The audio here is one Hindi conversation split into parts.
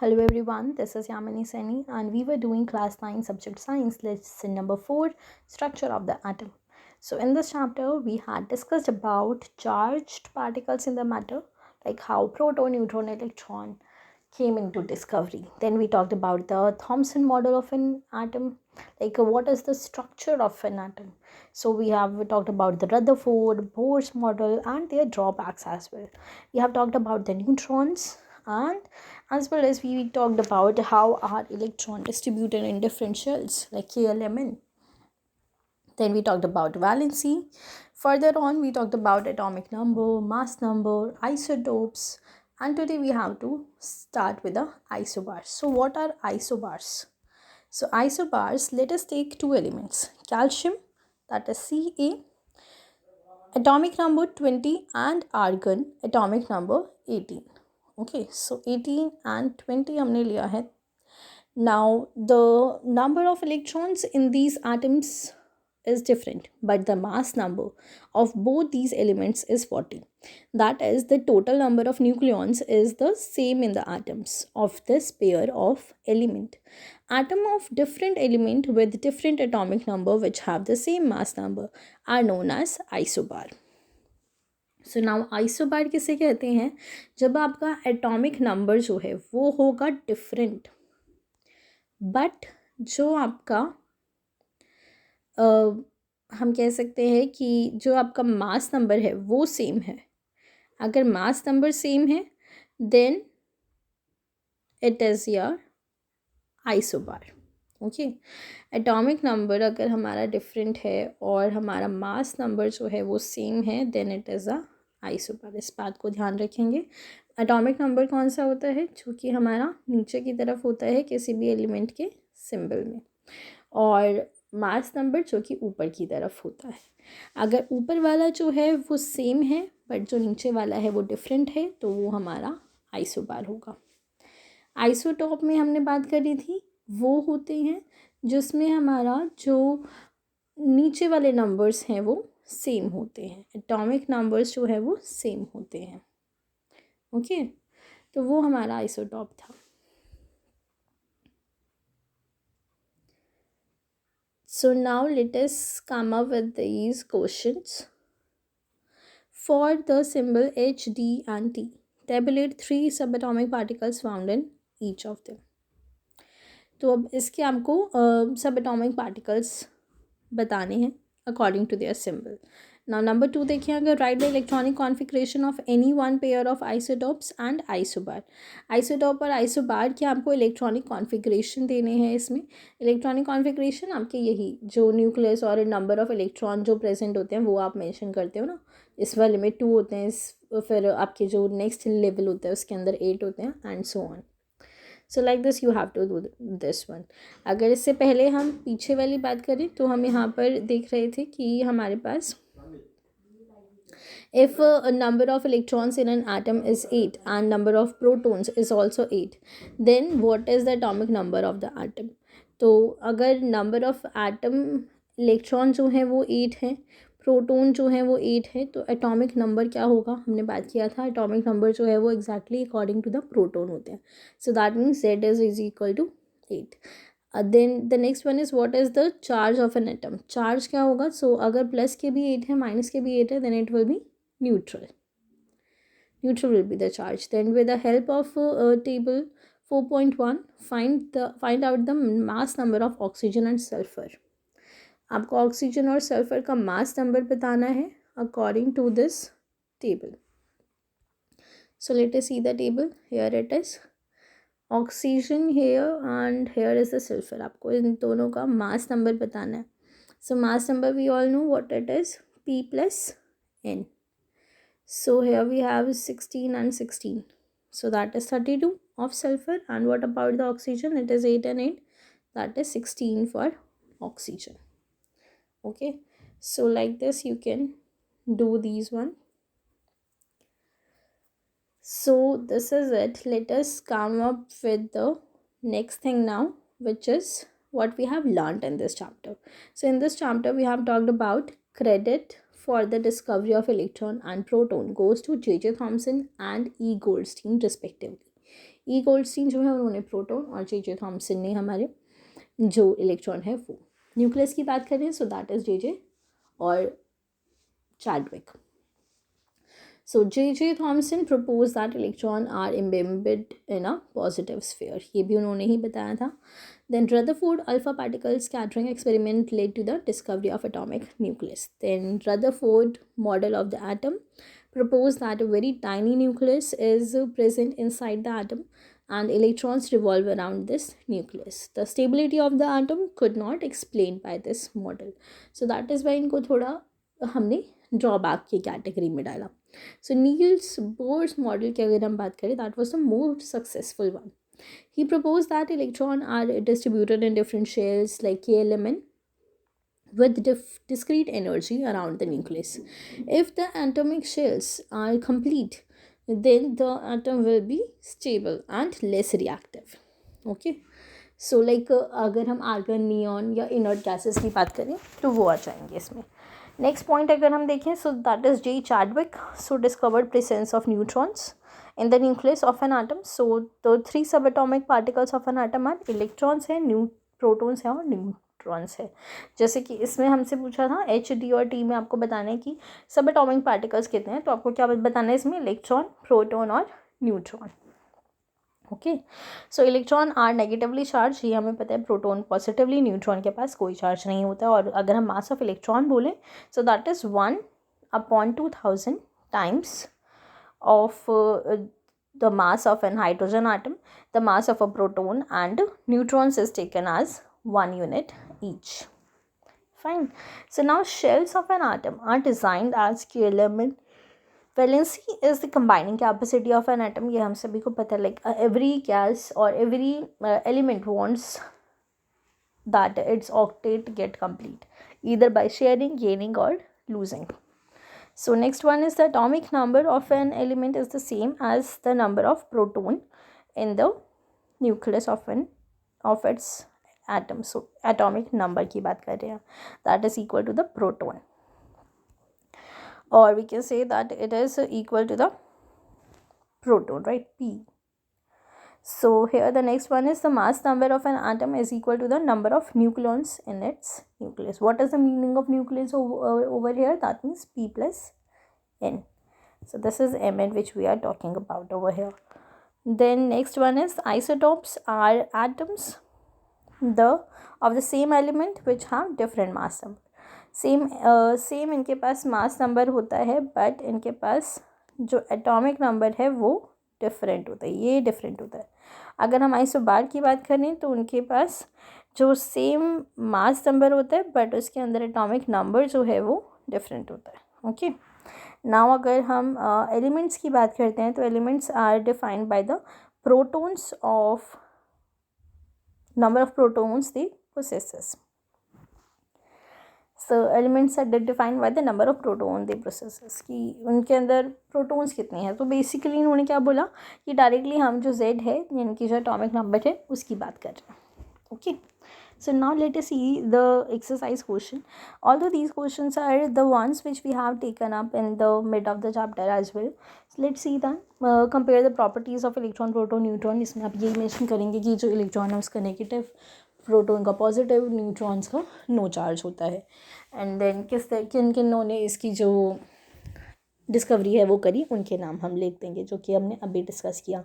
Hello everyone, this is Yamini Seni and we were doing class 9 subject science lesson number 4 structure of the atom. So in this chapter we had discussed about charged particles in the matter, like how proton, neutron, electron came into discovery. Then we talked about the Thomson model of an atom, like what is the structure of an atom. So we have talked about the Rutherford, Bohr's model and their drawbacks as well. We have talked about the neutrons, and as well as we talked about how our electron distributed in different shells like KLMN. Then we talked about valency. Further on, we talked about atomic number, mass number, isotopes, and today we have to start with the isobars. So, what are isobars? So, isobars, let us take two elements calcium, that is Ca, atomic number 20, and argon, atomic number 18. Okay, so 18 and 20 हमने लिया है. Now, the number of electrons in these atoms is different, but the mass number of both these elements is 40. That is, the total number of nucleons is the same in the atoms of this pair of element. Atom of different element with different atomic number which have the same mass number are known as isobar. So now isobar किसे कहते हैं? जब आपका एटॉमिक नंबर जो है वो होगा डिफरेंट, बट जो आपका हम कह सकते हैं कि जो आपका मास नंबर है वो सेम है. अगर मास नंबर सेम है then it is your isobar. Okay, atomic number अगर हमारा डिफरेंट है और हमारा मास नंबर जो है वो सेम है then it is a isobar. इस बात को ध्यान रखेंगे. एटॉमिक नंबर कौन सा होता है? जो कि हमारा नीचे की तरफ होता है किसी भी एलिमेंट के सिंबल में, और मास नंबर जो कि ऊपर की तरफ होता है. अगर ऊपर वाला जो है वो सेम है बट जो नीचे वाला है वो डिफरेंट है तो वो हमारा आइसोबार होगा. आइसोटॉप में हमने बात करी थी, वो होते हैं जिसमें हमारा जो नीचे वाले नंबर्स हैं वो सेम होते हैं. एटॉमिक नंबर्स जो है वो सेम होते हैं. ओके, तो वो हमारा आइसोटॉप था. So now let us come up with these questions. For the symbol H, D and T, tabulate 3 subatomic particles found in each of them. तो अब इसके आपको सबएटॉमिक पार्टिकल्स बताने हैं according to their symbol. Now number 2 देखिए, अगर write the electronic configuration of any one pair of isotopes and isobar. Isotope और आइसोबार के आपको इलेक्ट्रॉनिक कॉन्फिगरेशन देने हैं. इसमें इलेक्ट्रॉनिक कॉन्फिगरेशन आपके यही जो न्यूक्लियस और नंबर ऑफ इलेक्ट्रॉन जो प्रेजेंट होते हैं वो आप मेंशन करते हो ना. इस वाले में 2 होते हैं, फिर आपके जो नेक्स्ट लेवल होता है उसके अंदर 8 होते हैं and so on. So like this you have to do this one. अगर इससे पहले हम पीछे वाली बात करें तो हम यहाँ पर देख रहे थे कि हमारे पास if a number of electrons in an atom is 8 and number of protons is also 8, then what is the atomic number of the atom? तो अगर number of atom electron जो है वो 8 है, प्रोटोन जो है वो 8 है, तो एटॉमिक नंबर क्या होगा? हमने बात किया था एटॉमिक नंबर जो है वो exactly according to the proton होते हैं. So that means Z is equal to 8. Then the next one is what is the charge of an atom. Charge क्या होगा? सो अगर प्लस के भी 8 है माइनस के भी 8 है then it will be neutral. Neutral will be the charge. Then with the help of table 4.1, find out the mass number of oxygen and sulfur. आपको ऑक्सीजन और सल्फर का मास नंबर बताना है according to this table. So let us see the table. Here it is oxygen here and here is the sulphur. आपको इन दोनों का मास नंबर बताना है. So mass number we all know what it is, P plus N. So here we have 16 and 16. So that is 32 of sulfur. And what about the oxygen? It is 8 and 8. That is 16 for oxygen. Okay. So like this you can do these one. So this is it. Let us come up with the next thing now, which is what we have learned in this chapter. So in this chapter we have talked about credit for the discovery of electron and proton goes to J.J. Thomson and E. Goldstein respectively. E Goldstein जो है उन्होंने प्रोटॉन और जे थॉमसन ने हमारे जो इलेक्ट्रॉन है वो। न्यूक्लियस की बात करें सो दैट इज जे और Chadwick. So J.J. Thomson proposed that electrons are embedded in a positive sphere. ये भी उन्होंने ही बताया था. Then Rutherford alpha particle scattering experiment led to the discovery of atomic nucleus. Then Rutherford model of the atom proposed that a very tiny nucleus is present inside the atom and electrons revolve around this nucleus. The stability of the atom could not explained by this model. So that is why इनको थोड़ा हमने ड्रॉबैक की कैटेगरी में डाला. So Niels Bohr's model की अगर हम बात करें that was the most successful one. He proposed that electrons are distributed in different shells like K-element with discrete energy around the nucleus. If the atomic shells are complete, then the atom will be stable and less reactive. Okay. So like अगर हम आर्गन नियॉन या इनर्ट गैसेस की बात करें तो वो आ जाएंगे इसमें. नेक्स्ट पॉइंट अगर हम देखें so that is J Chadwick. So discovered presence of neutrons in the nucleus of an atom. So the 3 subatomic particles of an atom are electrons है, protons है और न्यूट्रॉन्स है. जैसे कि इसमें हमसे पूछा था एच डी और टी में आपको बताना है कि सबएटॉमिक पार्टिकल्स कितने हैं, तो आपको क्या बताना है इसमें, इलेक्ट्रॉन, प्रोटॉन और neutron. Okay. So electron are negatively charge, ये हमें पता है, प्रोटॉन पॉजिटिवली, न्यूट्रॉन के पास कोई चार्ज नहीं होता. और अगर हम मास ऑफ इलेक्ट्रॉन बोलें so that is 1/2000 times of the mass of an hydrogen atom, the mass of a proton and neutrons is taken as 1 unit each. Fine. So now shells of an atom are designed as k element. Valency is the combining capacity of an atom. ये हम सभी को पता है. Like every gas or every element wants that its octet get complete either by sharing, gaining or losing. So next one is the atomic number of an element is the same as the number of proton in the nucleus of its atom. So atomic number की बात कर रहे हैं, that is equal to the proton, or we can say that it is equal to the proton, right, P. So here the next one is the mass number of an atom is equal to the number of nucleons in its nucleus. What is the meaning of nucleus over here? That means P plus N. So this is Mn which we are talking about over here. Then next one is isotopes are atoms of the same element which have different mass number. Same इनके पास मास नंबर होता है, बट इनके पास जो एटॉमिक नंबर है वो डिफरेंट होता है, ये डिफरेंट होता है. अगर हम आइसोबार की बात करें तो उनके पास जो सेम मास नंबर होता है बट उसके अंदर एटॉमिक नंबर जो है वो डिफरेंट होता है. ओके. नाउ अगर हम एलिमेंट्स की बात करते हैं तो elements are defined by the protons of number of protons they possesses. So elements are defined by the number of proton they possesses, कि उनके अंदर प्रोटॉन्स कितने हैं. तो बेसिकली इन्होंने क्या बोला कि डायरेक्टली हम जो जेड है यानी कि जो एटॉमिक नंबर है उसकी बात कर रहे हैं. Okay. So now let us see the exercise question. Although these questions are the ones which we have taken up in the mid of the chapter as well. So let's see that. Compare the properties of electron, proton, neutron. इसमें आप ये मेंशन करेंगे कि जो इलेक्ट्रॉन है उसका नेगेटिव, प्रोटॉन का पॉजिटिव, न्यूट्रॉन्स का नो चार्ज होता है. एंड देन किन किनों ने इसकी जो डिस्कवरी है वो करी, उनके नाम हम लिख देंगे जो कि हमने अभी डिस्कस किया.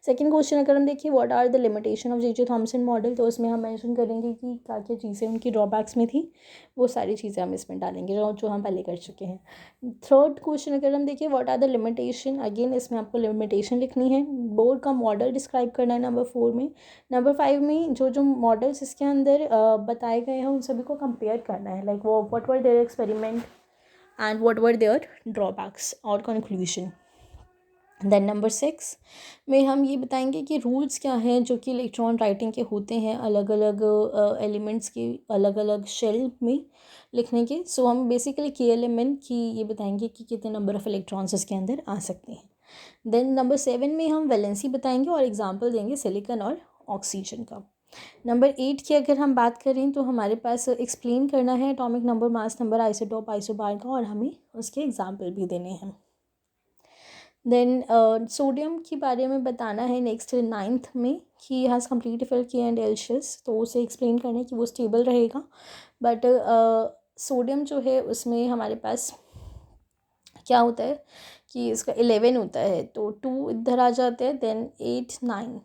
सेकंड क्वेश्चन अगर हम देखिए what are the limitation of J Thomson model, तो उसमें हम मेंशन करेंगे कि क्या क्या चीज़ें उनकी ड्रॉबैक्स में थी, वो सारी चीज़ें हम इसमें डालेंगे जो हम पहले कर चुके हैं. थर्ड क्वेश्चन अगर हम देखिए what are the limitation, again इसमें आपको लिमिटेशन लिखनी है. बोर का मॉडल डिस्क्राइब करना है नंबर 4 में. नंबर 5 में जो मॉडल्स इसके अंदर बताए गए हैं उन सभी को कंपेयर करना है, लाइक वो what were their experiment and what were their drawbacks or conclusion. Then number 6 में हम ये बताएंगे कि रूल्स क्या हैं जो कि इलेक्ट्रॉन राइटिंग के होते हैं अलग अलग एलिमेंट्स के अलग अलग शेल में लिखने के. सो हम बेसिकली के एलिमेंट की ये बताएंगे कि कितने नंबर ऑफ़ इलेक्ट्रॉन्स इसके अंदर आ सकते हैं. देन नंबर 7 में हम वैलेंसी बताएंगे और एग्जांपल देंगे सिलिकॉन और ऑक्सीजन का. नंबर 8 की अगर हम बात करें तो हमारे पास एक्सप्लेन करना है atomic number, mass number, isotope, isobar का, और हमें उसके एग्जाम्पल भी देने हैं. देन सोडियम के बारे में बताना है नेक्स्ट 9th में कि हैज़ कम्प्लीट फिल के एंड एल शेल्स, तो उसे एक्सप्लेन करना है कि वो स्टेबल रहेगा। बट सोडियम जो है उसमें हमारे पास क्या होता है कि इसका 11 होता है, तो 2 इधर आ जाते हैं, देन 8 9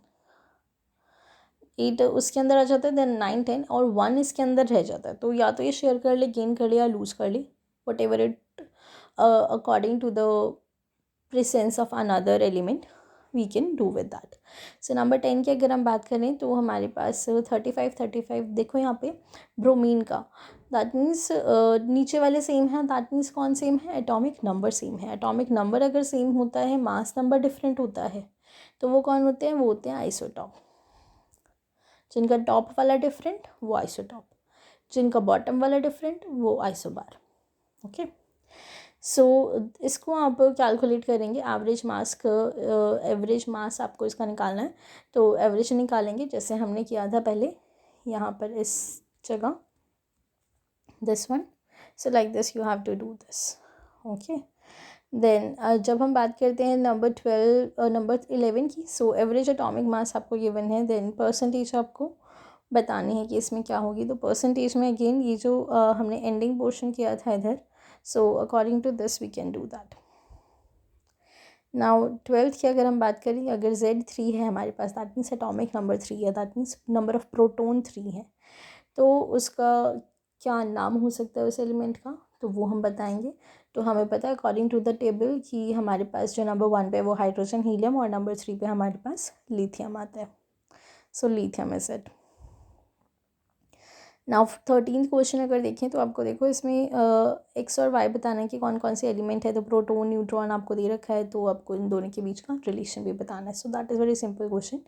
8 उसके अंदर आ जाता है, देन 9 10 और 1 इसके अंदर रह जाता है। तो या तो ये शेयर कर ले, गेन कर ले या लूज़ कर ले, whatever it according to the presence of another element we can do with that. So number 10 की अगर हम बात करें तो हमारे पास 35 देखो यहाँ पे ब्रोमीन का, दैट मीन्स नीचे वाले सेम है, दैट मीन्स कौन सेम है, एटॉमिक नंबर सेम है। एटॉमिक नंबर अगर सेम होता है, मास नंबर डिफरेंट होता है, तो वो कौन होते हैं, वो होते हैं आइसोटॉप। जिनका टॉप वाला डिफरेंट वो आइसोटॉप, जिनका बॉटम वाला डिफरेंट वो आइसोबार। ओके, सो इसको आप कैलकुलेट करेंगे, एवरेज मास आपको इसका निकालना है, तो एवरेज निकालेंगे जैसे हमने किया था पहले यहाँ पर इस जगह, this one. So like this you have to do this. Okay, then जब हम बात करते हैं नंबर 11 की, सो एवरेज एटॉमिक मास आपको गिवन है, देन परसेंटेज आपको बतानी है कि इसमें क्या होगी। तो परसेंटेज में अगेन ये जो हमने एंडिंग पोर्शन किया था इधर, so according to this we can do that. Now 12th की अगर हम बात करें, अगर Z3 है हमारे पास, दैट मीन्स एटॉमिक नंबर 3 है, that means number of proton 3 है, तो उसका क्या नाम हो सकता है उस एलिमेंट का, तो वो हम बताएंगे। तो हमें पता है अकॉर्डिंग टू द टेबल कि हमारे पास जो नंबर 1 पे वो हाइड्रोजन हीलियम और नंबर 3 पे हमारे पास लिथियम आता है। So lithium is it. Now 13th question अगर देखें तो आपको देखो इसमें एक्स और वाई बताना है कि कौन कौन से एलिमेंट है, तो प्रोटोन न्यूट्रॉन आपको दे रखा है, तो आपको इन दोनों के बीच का रिलेशन भी बताना है। So that is very simple question,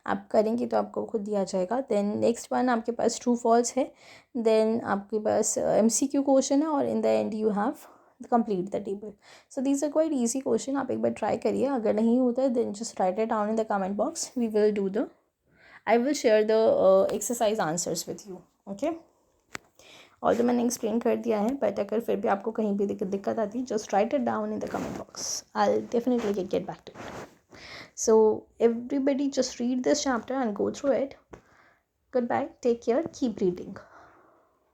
आप करेंगे तो आपको खुद दिया जाएगा। देन नेक्स्ट वन आपके पास ट्रू फॉल्स है, देन आपके पास MCQ क्वेश्चन है, और in the end you have complete the table. So these are quite easy question, आप एक बार ट्राई करिए, अगर नहीं होता है then just write it down in the comment box, we will do the I will share the exercise answers with you. Okay, और तो मैंने एक्सप्लेन कर दिया है, बट अगर फिर भी आपको कहीं भी दिक्कत आती है, just write it down in the comment box, I definitely get back to it. So everybody just read this chapter and go through it. Good bye, take care, keep reading.